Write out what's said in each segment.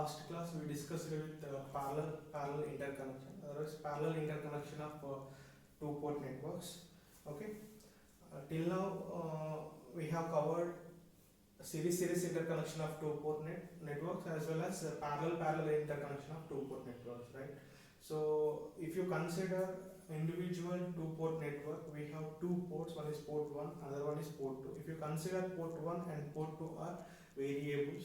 last class we discussed with parallel interconnection, otherwise parallel interconnection of two port networks. Okay, till now we have covered series interconnection of two port networks as well as parallel interconnection of two port networks, right? So if you consider individual two port network, we have two ports, one is port 1, another one is port 2. If you consider port 1 and port 2 are variables,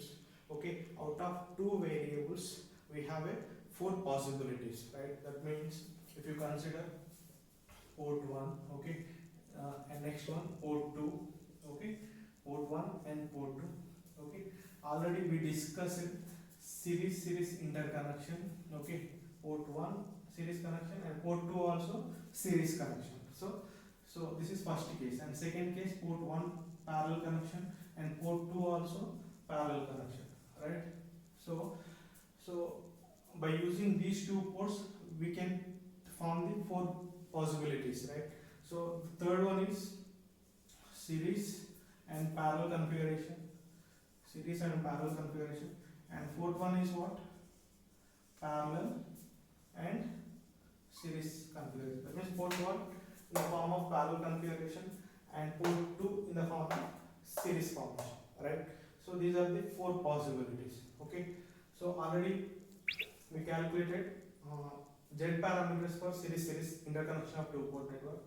okay, out of two variables we have a four possibilities, right? That means if you consider port 1, okay, and next one port 2, okay, port 1 and port 2, okay. Already we discussed series interconnection, okay, port 1 series connection and port 2 also series connection. So this is first case, and second case port 1 parallel connection and port 2 also parallel connection, right? So by using these two ports we can form the four possibilities, right? So the third one is series and parallel configuration, and fourth one is what? Parallel and series configuration. That means port 1 in the form of parallel configuration and port 2 in the form of series formation, right? So these are the four possibilities, okay. So already we calculated Z parameters for series interconnection of two port network.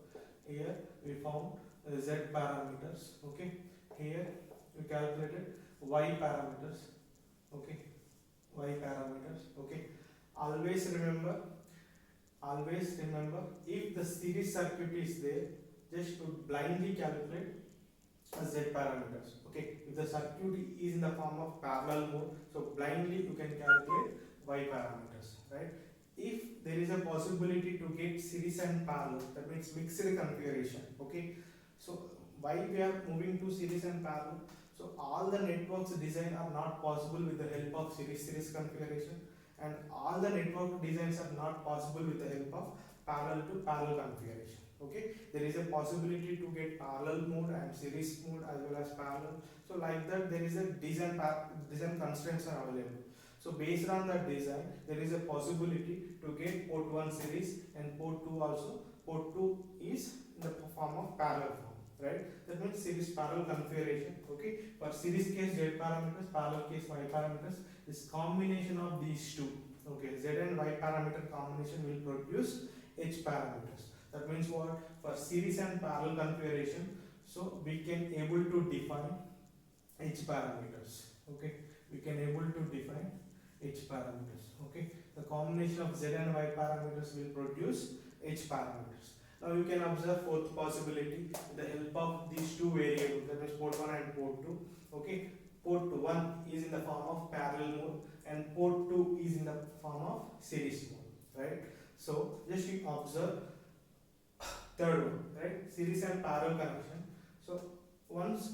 Here we found Z parameters, okay. Here we calculated Y parameters, okay, okay. Always remember if the series circuit is there, just to blindly calculate Z parameters, okay. If the circuit is in the form of parallel mode, so blindly you can calculate Y parameters, right? If there is a possibility to get series and parallel, that means mixed configuration, okay. So why we are moving to series and parallel? So all the networks design are not possible with the help of series configuration, and all the network designs are not possible with the help of parallel to parallel configuration, okay. There is a possibility to get parallel mode and series mode as well as parallel. So like that there is a design constraints are available. So based on that design, there is a possibility to get port 1 series and port 2 also. Port 2 is in the form of parallel form, right? That means series parallel configuration, okay. For series case Z parameters, parallel case Y parameters, this combination of these two, okay, Z and Y parameter combination will produce H parameters. That means what? For series and parallel configuration, so we can able to define H parameters, okay. We can able to define H parameters, okay. The combination of Z and Y parameters will produce H parameters. Now you can observe fourth possibility with the help of these two variables, that is port 1 and port 2, okay. Port 1 is in the form of parallel mode and port 2 is in the form of series mode, right? So just you observe third one, right? Series and parallel connection. So once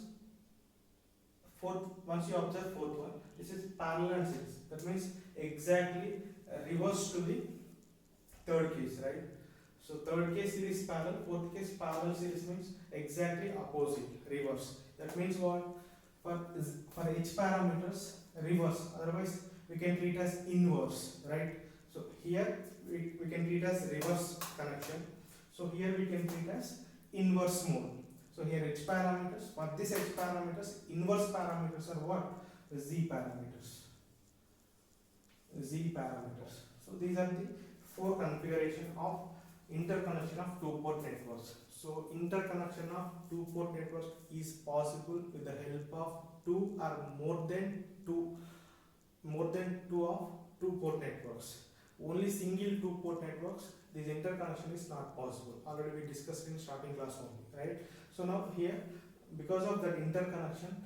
you observe fourth one, this is parallel and series. That means exactly reverse to the third case, right? So third case series parallel, fourth case parallel series means exactly opposite, reverse. That means what? For H parameters, reverse. Otherwise, we can treat as inverse, right? So here we can treat as reverse connection. So here we can treat as inverse mode. So here H parameters, for this H parameters, inverse parameters are what? Z parameters. So these are the four configuration of interconnection of two port networks. So interconnection of two port networks is possible with the help of two or more than two of two port networks. Only single two port networks, this interconnection is not possible. Already we discussed in starting class only, right? So now here, because of that interconnection,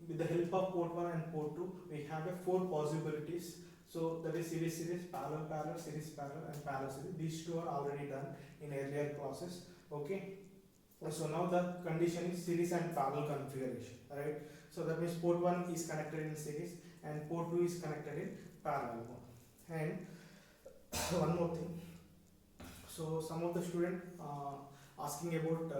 with the help of port 1 and port 2, we have a four possibilities. So that is series, parallel, series parallel and parallel series. These two are already done in earlier classes, okay. So now the condition is series and parallel configuration, right? So that means port 1 is connected in series and port 2 is connected in parallel mode. And one more thing, so some of the student asking about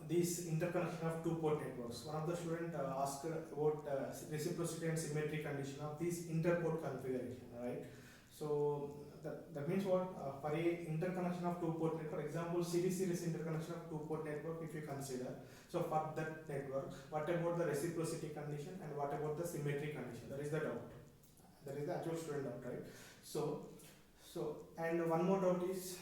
these interconnection of two port networks. One of the student asked about reciprocity and symmetry condition of this interport configuration, right? So that means what? For a interconnection of two port network, for example, series interconnection of two port network, if you consider, so for that network, what about the reciprocity condition and what about the symmetry condition? That is the doubt. That is the actual student doubt, right? So and one more doubt is,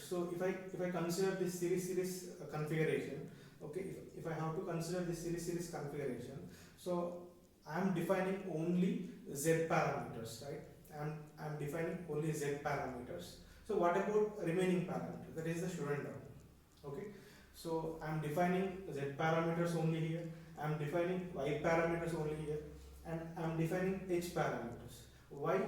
so if I consider this series configuration, okay, if I have to consider this series configuration, so I am defining only z parameters, right? I'm defining only z parameters. So what about remaining parameters? That is the student doubt. Okay, so I'm defining z parameters only here, I'm defining y parameters only here, and I'm defining h parameters. Why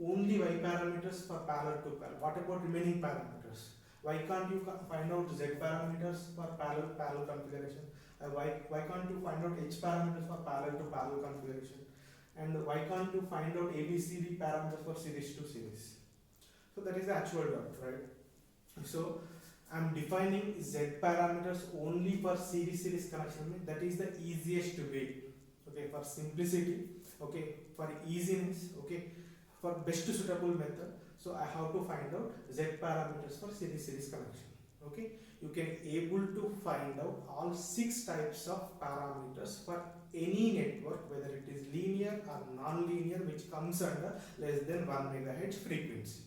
only y parameters for parallel to parallel? What about remaining parameters? Why can't you find out z parameters for parallel configuration? Why can't you find out h parameters for parallel to parallel configuration? And why can't you find out ABCD parameters for series to series? So that is the actual doubt, right? So I'm defining z parameters only for series connection. That is the easiest way. Okay, for simplicity, okay, for easiness, okay, for best suitable method. So I have to find out z parameters for series connection. Okay, you can able to find out all 6 types of parameters for any network, whether it is linear or non-linear, which comes under less than 1 megahertz frequency.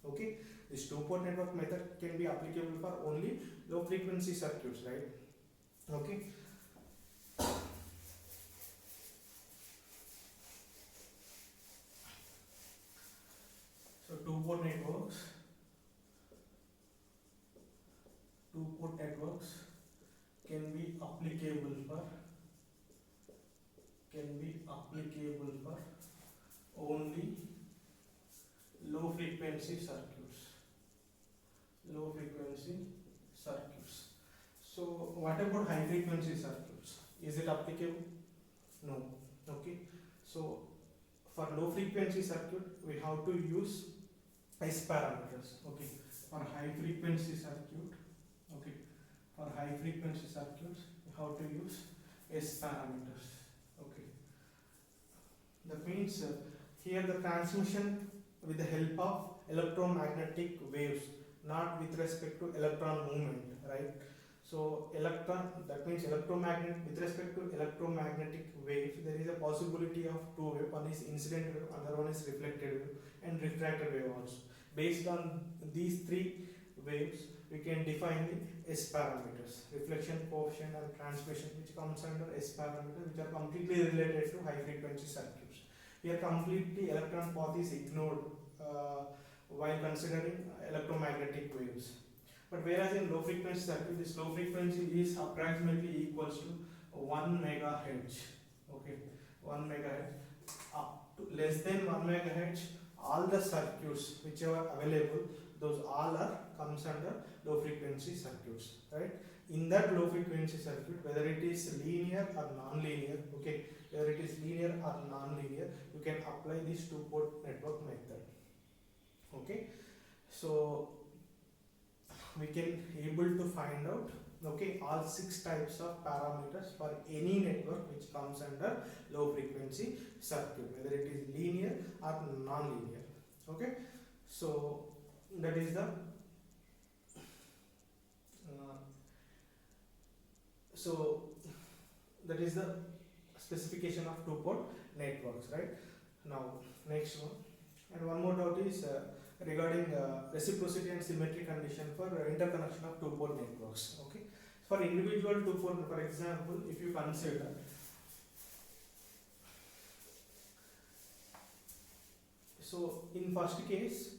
Okay, this two-port network method can be applicable for only low frequency circuits, right? Okay. So two-port networks can be applicable for only low frequency circuits. So what about high frequency circuits? Is it applicable? No. Okay, so for low frequency circuit we have to use S parameters. Okay, for high frequency circuit, okay, for high frequency circuits we have to use S parameters. Okay, that means here the transmission with the help of electromagnetic waves, not with respect to electron movement, right? So electron, that means electromagnet, with respect to electromagnetic waves, there is a possibility of two waves. One is incident wave, another one is reflected wave and refracted wave also. Based on these 3 waves, we can define the S parameters, reflection coefficient and transmission, which comes under S parameters, which are completely related to high frequency circuits. Here completely electron path is ignored while considering electromagnetic waves. But whereas in low frequency circuit, this low frequency is approximately equals to 1 megahertz. Okay, 1 megahertz. Up to less than 1 megahertz, all the circuits which are available, those all are comes under low frequency circuits, right? In that low frequency circuit, whether it is linear or non-linear, okay, whether it is linear or non-linear, you can apply this two-port network method. Okay, so we can able to find out, okay, all 6 types of parameters for any network which comes under low frequency circuit, whether it is linear or non-linear. Okay, so that is the specification of two-port networks, right? Now next one, and one more doubt is regarding reciprocity and symmetry condition for interconnection of two-port networks. Okay, for individual two-port, for example, if you consider, so in first case,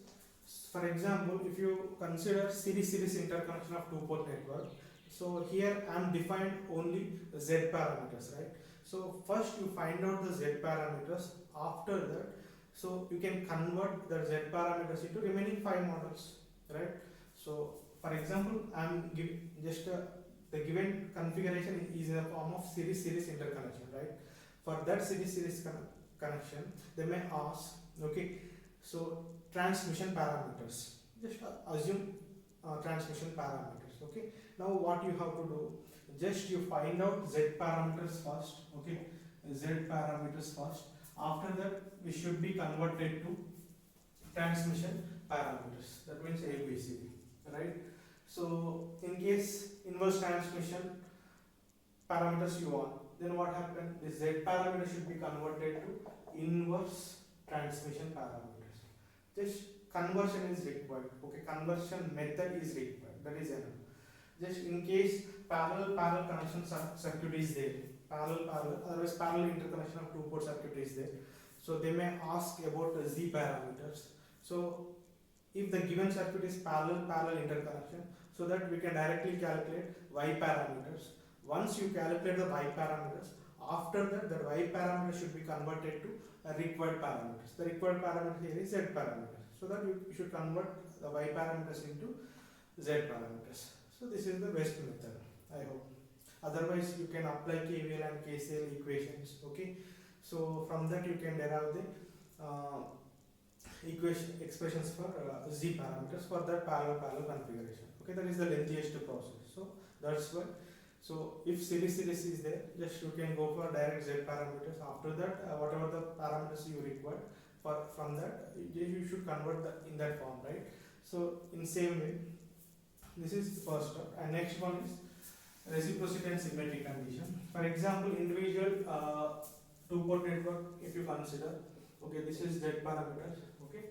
for example, if you consider series interconnection of two-port network, so here I am defined only Z parameters, right? So first you find out the Z parameters. After that, so you can convert the Z parameters into remaining 5 models, right? So for example, I am giving just the given configuration is in the form of series interconnection, right? For that series connection, they may ask, okay, so transmission parameters. Just assume transmission parameters. Okay, now what you have to do, just you find out z parameters first. Okay, z parameters first. After that we should be converted to transmission parameters, that means ABCD, right? So in case inverse transmission parameters you want, then what happened, the z parameter should be converted to inverse transmission parameters. Just conversion is required. Okay, conversion method is required, that is enough. Just in case parallel connection circuit is there, otherwise parallel interconnection of two port circuit is there, so they may ask about z parameters. So if the given circuit is parallel interconnection, so that we can directly calculate y parameters. Once you calculate the y parameters, after that the y parameter should be converted to required parameters. The required parameter here is z parameter, so that you should convert the y parameters into z parameters. So this is the best method, I hope. Otherwise you can apply KVL and KCL equations. Okay, so from that you can derive the expressions for z parameters for that parallel configuration. Okay, that is the lengthiest process. So that's why. So if series is there, just you can go for direct z parameters. After that, whatever the parameters you require, from that you should convert in that form, right? So in same way, this is the first step, and next one is reciprocity and symmetry condition. For example, individual two-port network, if you consider, okay, this is z parameters. Okay,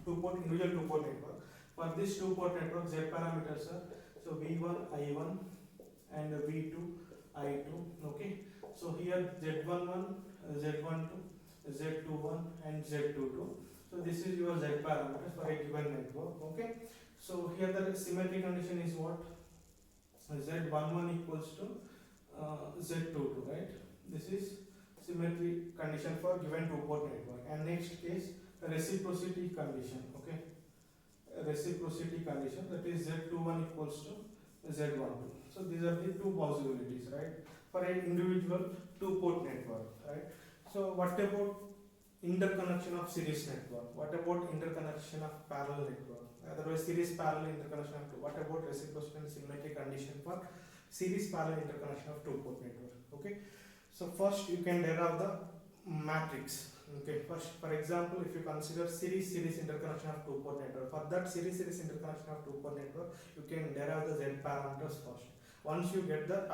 individual two-port network. For this two-port network, z parameters are so V1 I1 and V2 I2. Okay, so here Z11, Z12, Z21 and Z22. So this is your z parameters for a given network. Okay, so here the symmetry condition is what? Z11 equals to Z22, right? This is symmetry condition for given two-port network. And next case, reciprocity condition. Okay, reciprocity condition, that is Z21 equals to Z12. So these are the two possibilities, right, for an individual two-port network, right? So what about interconnection of series network? What about interconnection of parallel network? Otherwise series parallel interconnection of two. What about reciprocity and symmetry condition for series parallel interconnection of two-port network? Okay, so first you can derive the matrix. Okay, first, for example, if you consider series interconnection of two-port network, for that series interconnection of two-port network, you can derive the z parameters first. Once you get the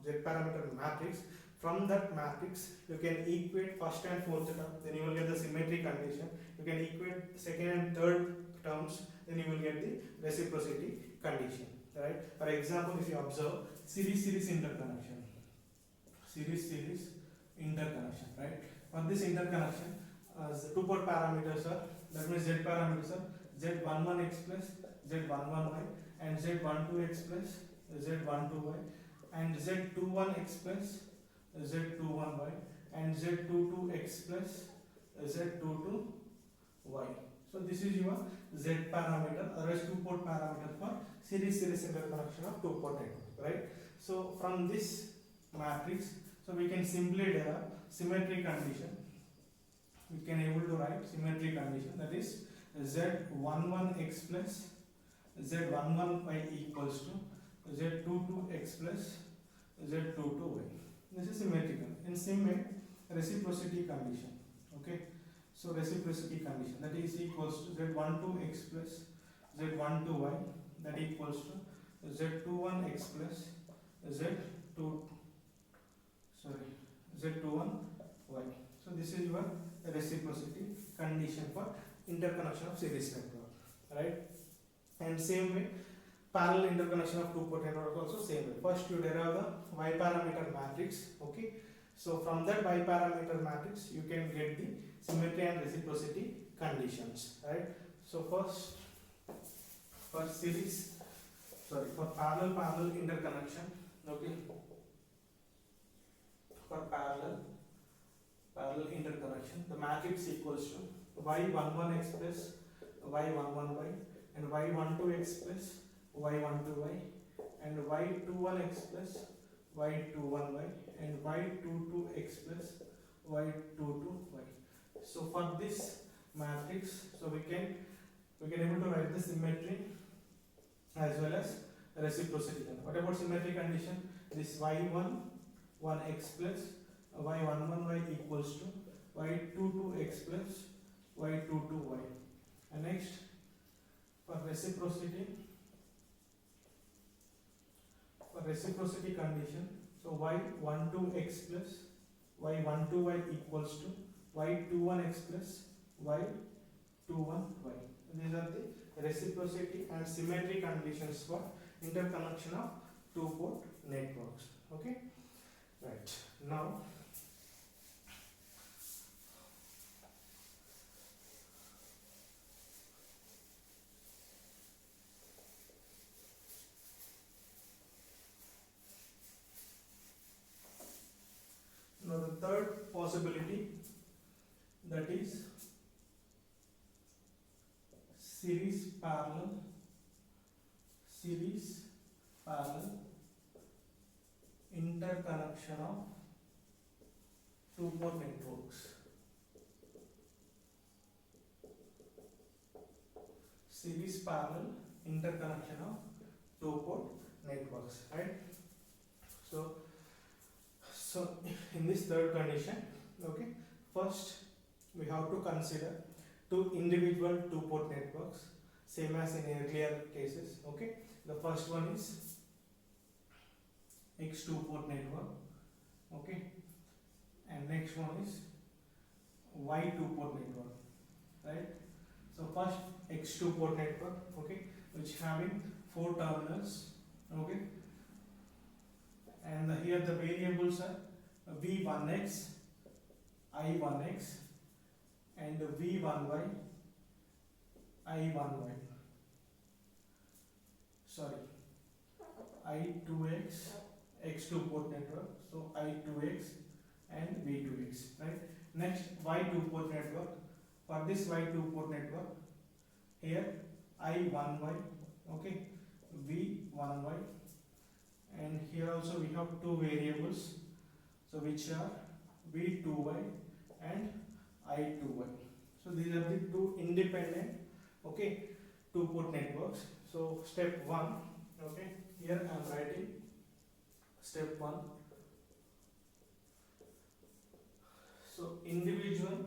z parameter matrix, from that matrix you can equate first and fourth term, then you will get the symmetry condition. You can equate second and third terms, then you will get the reciprocity condition, right? For example, if you observe series interconnection, right? For this interconnection, the two-port parameters are, that means z parameters are z11x plus z11y and z12x plus z12y and z21x plus z21y and z22x plus z22y. So this is your z parameter, otherwise two-port parameter for series interconnection of two-port network, right? So from this matrix, so we can simply derive symmetry condition. We can able to write symmetry condition, that is z11x plus z11y equals to z22x plus z22y. This is symmetrical. In same way, reciprocity condition. Okay, so reciprocity condition, that is equals to z12x plus z12y, that equals to z21x plus z21y. So this is your reciprocity condition for interconnection of series network, right? And same way, parallel interconnection of two-port network also same way. First you derive the y parameter matrix. Okay, so from that y parameter matrix you can get the symmetry and reciprocity conditions, right? So first, for parallel interconnection. Okay, for parallel interconnection, the matrix equals to y11x plus y11y and y12x plus y12y and y21x plus y21y and y22x plus y22y. So for this matrix, so we can able to write the symmetry as well as reciprocity. What about symmetry condition? This y1 1x plus y11 y equals to y22 x plus y22 y. And next, for reciprocity condition, so y12 x plus y12 y equals to y21 x plus y21 y. These are the reciprocity and symmetry conditions for interconnection of two-port networks. Okay, right. Now the third possibility, that is series parallel interconnection of two-port networks. Series parallel interconnection of two-port networks, right? So in this third condition, okay, first we have to consider two individual two-port networks, same as in earlier cases. Okay, the first one is X two-port network, okay, and next one is Y two-port network, right? So first X two-port network, okay, which having 4 terminals, okay, and here the variables are V1x, I1x, and V1y, I1y. Sorry, I2x, X2 port network, so I2x and V2x, right? Next, Y2 port network. For this Y2 port network, here I1y, okay, V1y, and here also we have two variables, so which are V2y and I2y. So these are the two independent, okay, two port networks. So step 1, okay, here I am writing step 1. So individual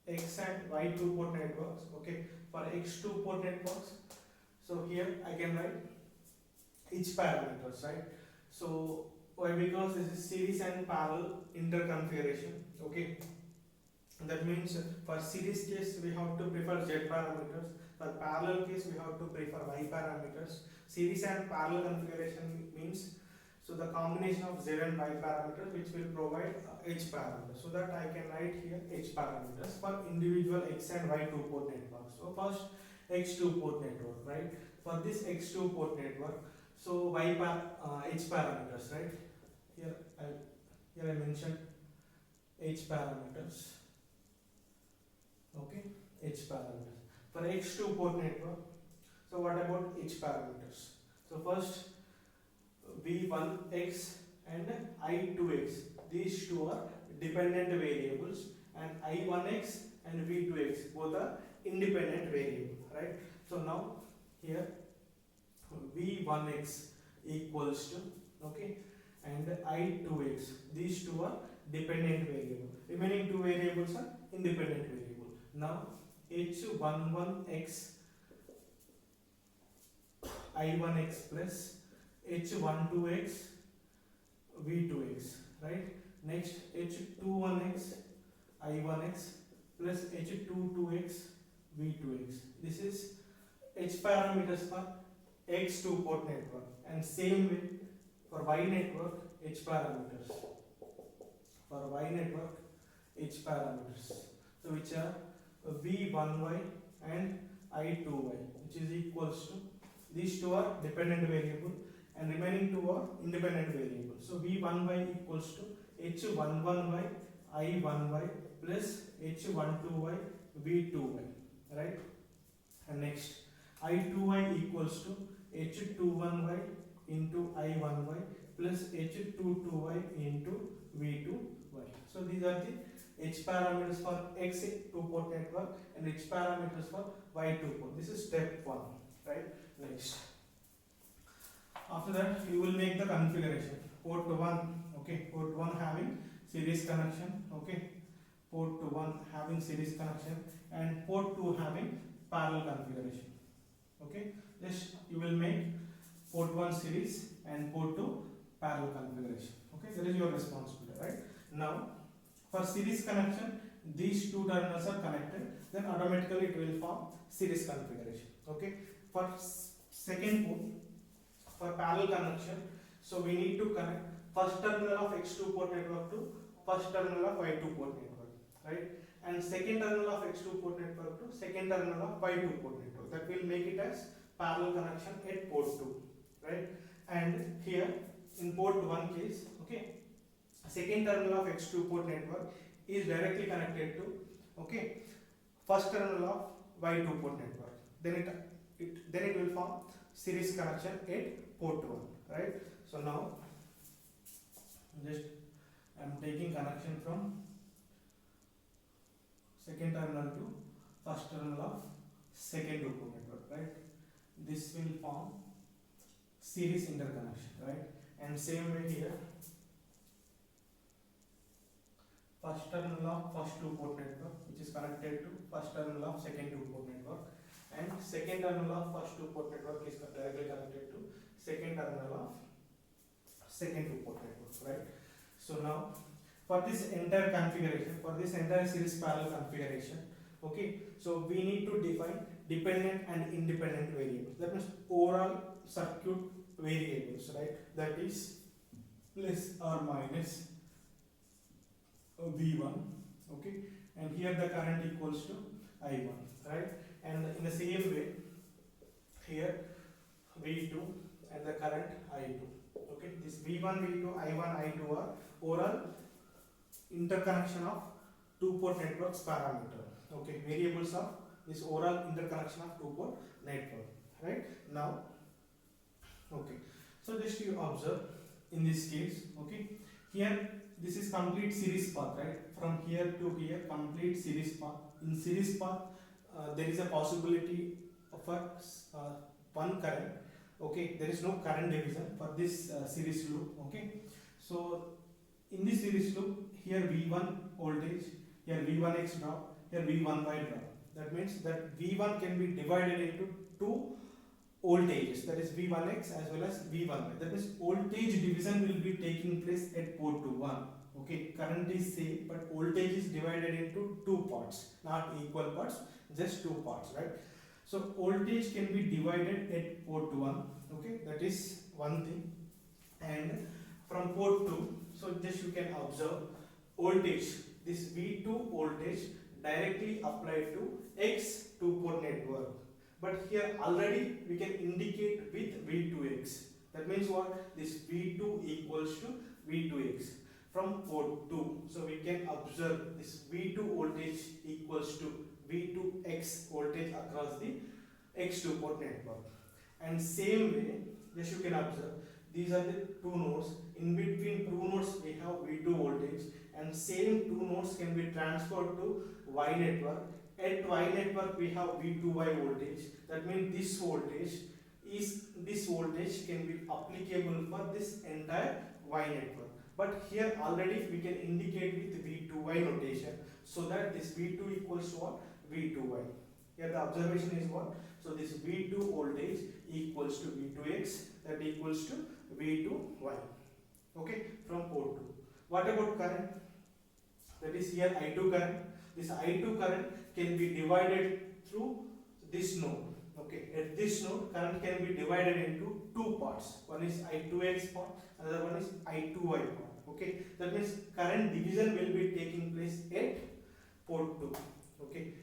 X and Y two port networks, okay, for X2 port networks, so here I can write each parameters, right? So why? Because this is series and parallel interconfiguration, okay. That means for series case we have to prefer Z parameters, for parallel case we have to prefer Y parameters. Series and parallel configuration means, so the combination of Z and Y parameters which will provide H parameters, so that I can write here H parameters for individual X and Y two port networks. So first X2 port network, right? For this X2 port network, so H parameters, right? Here I mentioned H parameters. Okay, H parameters. For X2 port network, so what about H parameters? So first V1x and I2x, these two are dependent variables, and I1x and V2x both are independent variables, right? So now here V1x equals to, okay, and I2x, these two are dependent variable, remaining two variables are independent variable. Now H11x I1x plus H12x V2x, right? Next H21x I1x plus H22x V2x. This is H parameters for X2 port network, and same way for Y network H parameters. For Y network H parameters, so which are V1y and I2y, which is equals to, these two are dependent variable and remaining two are independent variable. So V1y equals to H11y I1y plus H12y V2y, right? And next I2y equals to H21y into I1y plus H22y into V2y. So these are the H parameters for X2 port network and H parameters for Y2 port. This is step 1, right? Next, After that, you will make the configuration. Port 1, okay, port 1 having series connection, okay, port 1 having series connection, and port 2 having parallel configuration, okay. Just you will make port 1 series and port 2 parallel configuration, okay. That is your responsibility, right? Now, for series connection, these two terminals are connected, then automatically it will form series configuration, okay. For second port, for parallel connection, so we need to connect first terminal of X2 port network to first terminal of Y2 port network, right? And second terminal of X2 port network to second terminal of Y2 port network. That will make it as parallel connection at port 2, right? And here in port 1 case, okay, second terminal of X2 port network is directly connected to, okay, first terminal of Y2 port network. Then it will form series connection at port 1, right? So now just I am taking connection from second terminal to first terminal of second port network, right? This will form series interconnection, right? And same way here, first terminal of first port network, which is connected to first terminal of second port network, and second terminal of first port network is directly connected to second terminal of second port network, right? So now for this entire configuration, for this entire series parallel configuration, okay, so we need to define dependent and independent variables. That means overall circuit variables, right? That is plus or minus V1, okay, and here the current equals to I1, right? And in the same way, here V2 and the current I2, okay. This V1, V2, I1, I2 are overall interconnection of two port networks parameter, okay, variables of this overall interconnection of two port network, right? Now, okay, so just you observe in this case, okay, here this is complete series path, right? From here to here, complete series path. In series path, there is a possibility of one current, okay. There is no current division for this series loop, okay. So in this series loop, here V1 voltage, here V1x drop, here V1y drop. That means that V1 can be divided into two voltages, that is V1x as well as V1y. That means voltage division will be taking place at port 1. Okay, current is same, but voltage is divided into two parts, not equal parts, just two parts, right? So voltage can be divided at port 1. Okay, that is one thing. And from port 2, so just you can observe voltage, this V2 voltage directly applied to X two port network, but here already we can indicate with V2x. That means what? This V2 equals to V2x from port 2. So we can observe this V2 voltage equals to V2x voltage across the X2 port network. And same way, just you can observe, these are the two nodes. In between two nodes we have V2 voltage, and same two nodes can be transferred to Y network. At Y network we have V2Y voltage. That means this voltage can be applicable for this entire Y network. But here already we can indicate with V2Y notation, so that this V2 equals to what? V2Y. Here the observation is what? So this V2 voltage equals to V2x, that equals to V2y. Okay, from port 2. What about current? That is here I2 current. This I2 current can be divided through this node. Okay, at this node current can be divided into two parts. One is I2x part, another one is I2y part. Okay, that means current division will be taking place at port 2. Okay,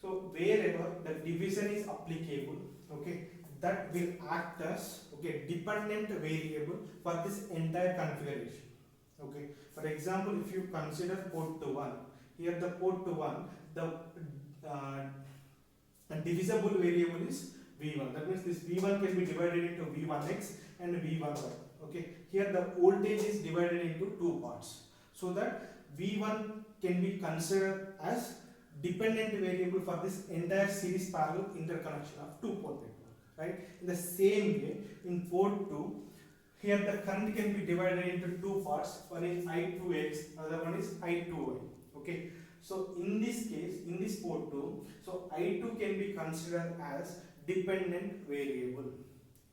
so wherever the division is applicable, okay, that will act as, okay, dependent variable for this entire configuration. Okay, for example, if you consider port 1, here the port 1, the divisible variable is V1. That means this V1 can be divided into V1x and V1y. Okay, here the voltage is divided into two parts, so that V1 can be considered as dependent variable for this entire series parallel interconnection of two port network. right? In the same way, in port 2, here the current can be divided into two parts. One is I2x, another one is I2y. Okay. So in this case, in this port 2, so I2 can be considered as dependent variable.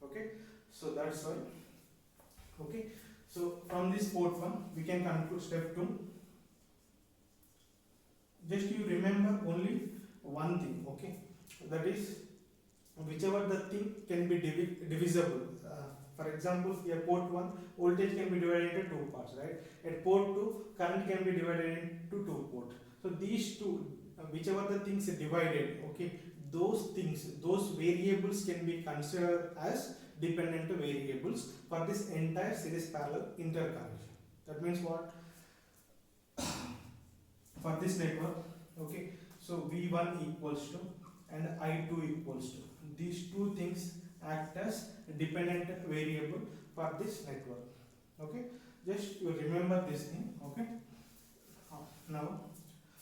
Okay. So that's why. Okay. So from this port 1, we can conclude step 2. Just you remember only one thing. Okay. That is, whichever the thing can be divisible. For example, here port 1 voltage can be divided into two parts, right? At port 2 current can be divided into two ports. So these two, whichever the things are divided, okay, those things, those variables can be considered as dependent variables for this entire series parallel interconnection. That means what? For this network, okay, so V1 equals to and I2 equals to, these two things act as dependent variable for this network. Okay, just you remember this thing. Okay, now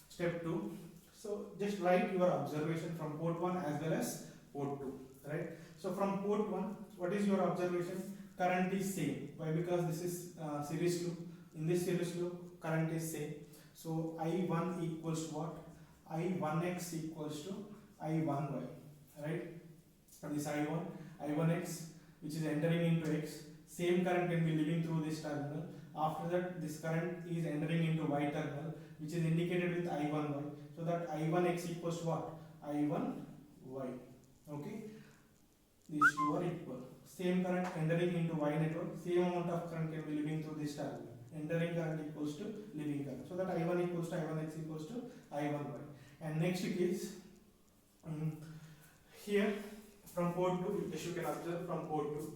step 2. So just write your observation from port 1 as well as port 2, right? So from port 1, what is your observation? Current is same. Why? Because this is series loop. In this series loop, current is same. So I1 equals what? I1x equals to I1y, right? And this I1, I1x, which is entering into x, same current can be living through this terminal. After that, this current is entering into y terminal, which is indicated with I1y. So that I1x equals what? I1y. Okay, these two are equal. Same current entering into y network, same amount of current can be living through this terminal. Entering current equals to leaving current. So that I1 equals to I1x equals to I1y. And next case, here from port 2, as you can observe from port 2,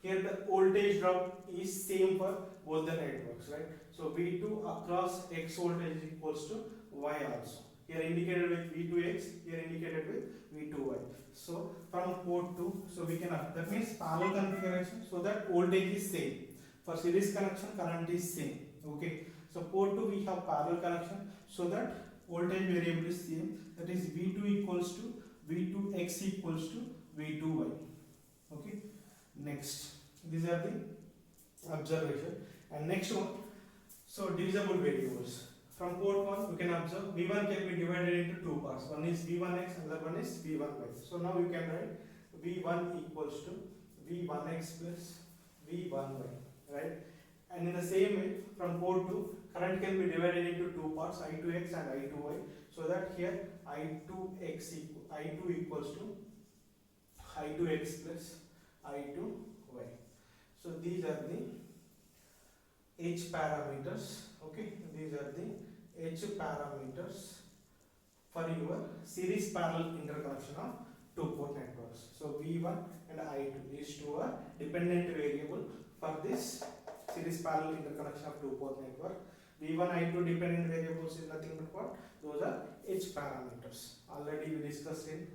here the voltage drop is same for both the networks, right? So V2 across x voltage is equals to y also. Here indicated with V2x, here indicated with V2y. So from port 2, so we can, that means parallel configuration, so that voltage is same. For series connection, current is same. Okay. So port 2 we have parallel connection, so that voltage variable is same. That is V2 equals to V2x equals to V2y. Okay. Next, these are the observation. And next one, so divisible variables. From port 1, you can observe V1 can be divided into two parts. One is V1x, another one is V1y. So now you can write V1 equals to V1x plus V1y, right? And in the same way, from port 2, current can be divided into two parts, I2x and I2y. So that here I2 equals to I2x plus I2y. So these are the H parameters. Okay, these are the H parameters for your series parallel interconnection of two port networks. So V1 and I2, these two are dependent variable for this series parallel interconnection of two port network. V1, I2 dependent variables is nothing but what? Those are H parameters. Already we discussed in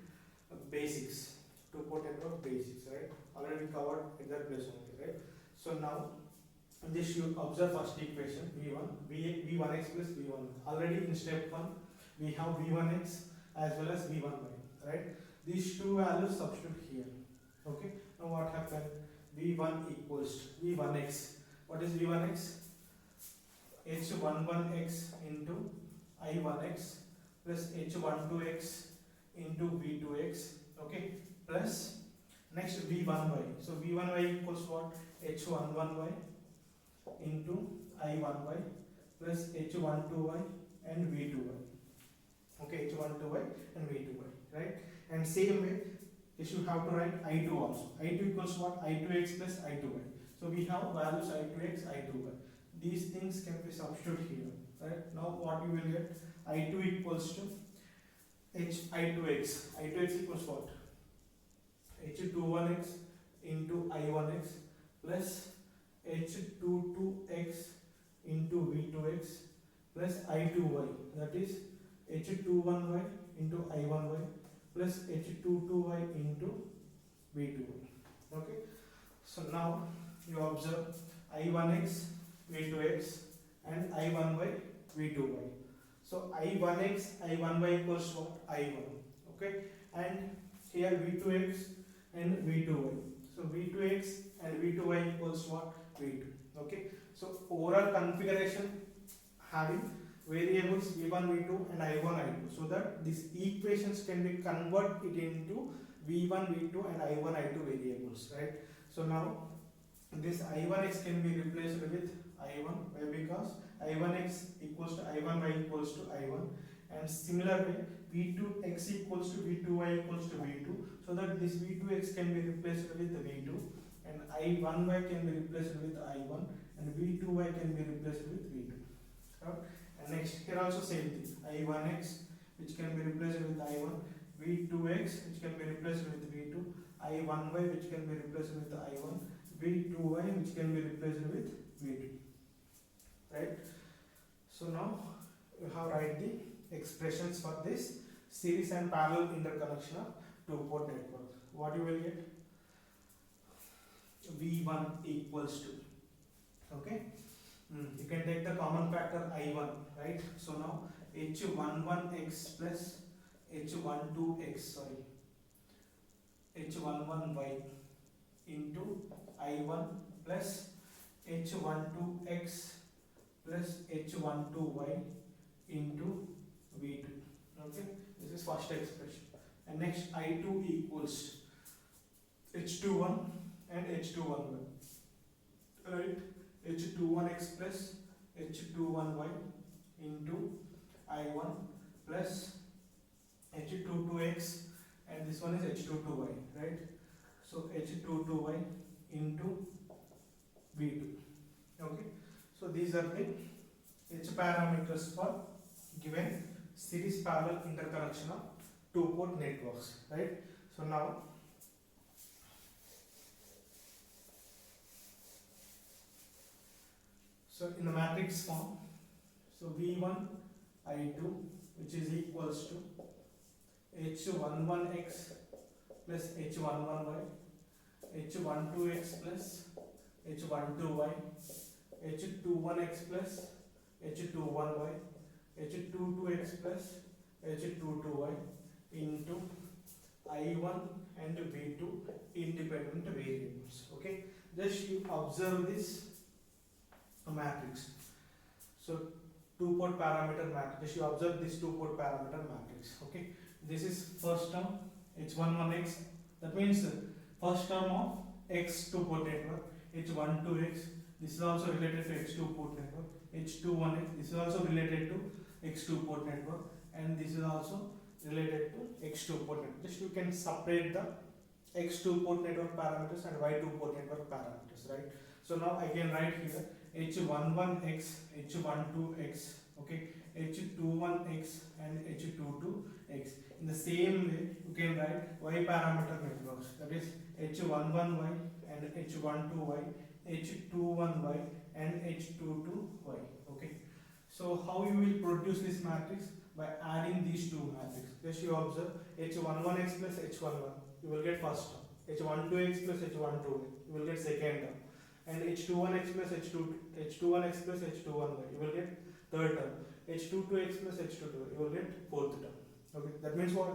basics, two port network basics, right? Already covered in that place only, right? So now this you observe first equation V1x plus V1. Already in step 1 we have V1x as well as V1y, right? These two values substitute here. Okay. Now what happened? V1 equals V1x. What is V1x? H11x into I1x plus H12x into V2x. Okay. Plus next V1y. So V1y equals what? H11y into I1y plus H12y and V2y. Okay, H12y and V2y, right? And same way, you should have to write I2 also. I2 equals what? I2x plus I2y. So we have values I2x, I2y. These things can be substituted here, right? Now what you will get? I2 equals to I2x. I2x equals what? H21x into I1x plus H22x into V2x plus I2y, that is H21y into I1y plus H22y into V2y. Okay. So now you observe I1x, V2x and I1y, V2y. So I1x, I1y equals what? I1. Okay. And here V2x, and V2y. So V2x and V2y equals what? V2. Okay. So overall configuration having variables V1, V2 and I1, I2, so that these equations can be converted into V1, V2 and I1, I2 variables, right? So now this I1x can be replaced with I1. Why? Because I1x equals to I1y equals to I1, and similar way V2x equals to V2y equals to V2, so that this V2x can be replaced with V2 and I1y can be replaced with I1 and V2y can be replaced with V2. Right? And next here also same thing, I1x which can be replaced with I1, V2x which can be replaced with V2, I1y which can be replaced with I1, V2y which can be replaced with V2. Right? So now you have write the expressions for this series and parallel interconnection of two-port network. What you will get? V1 equals to, okay, you can take the common factor I1, right? So now H11x plus H12x, H11y into I1 plus H12x plus H12y into V2. Okay, this is first expression. And next I2 equals H21 and H21y, right? H21x plus H21y into I1 plus H22x and this one is H22y, right? So H22y into V2. Okay, so these are the H parameters for given series parallel interconnection of two-port networks, right? So now in the matrix form, so V1 I2 which is equals to H11x plus H11y, H12x plus H12y, H21x plus H21y, H22x plus H22y into I1 and V2 independent variables. Okay, just you observe this matrix. So two-port parameter matrix. Just you observe this two-port parameter matrix. Okay, this is first term H11x. That means first term of X two-port network. H12x. This is also related to X2 port network. H21x. This is also related to X2 port network, and this is also related to X2 port network. Just you can separate the X2 port network parameters and Y2 port network parameters, right? So now I can write here H11x, H12x, okay, H21x and H22x. In the same way, you can write Y parameter networks, that is H11y and H12y, H21y and H22y. Okay. So how you will produce this matrix? By adding these two matrices. Just you observe H11x plus H11, you will get first term. H12x plus H12, you will get second term. And H21x plus H21x plus H21y, you will get third term. H22x plus H22, you will get fourth term. Okay, that means what?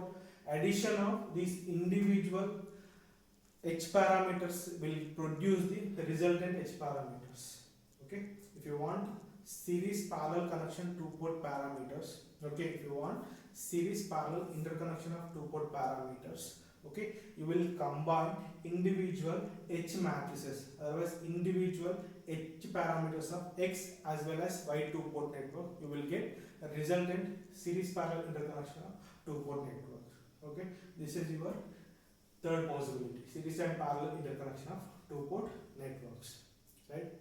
Addition of these individual H parameters will produce the resultant H parameters. Okay, if you want series parallel connection two-port parameters, okay, if you want series parallel interconnection of two-port parameters, okay, you will combine individual H matrices, otherwise individual H parameters of X as well as Y two-port network, you will get a resultant series parallel interconnection of two-port network. Okay, this is your third possibility, series and parallel interconnection of two-port networks, right?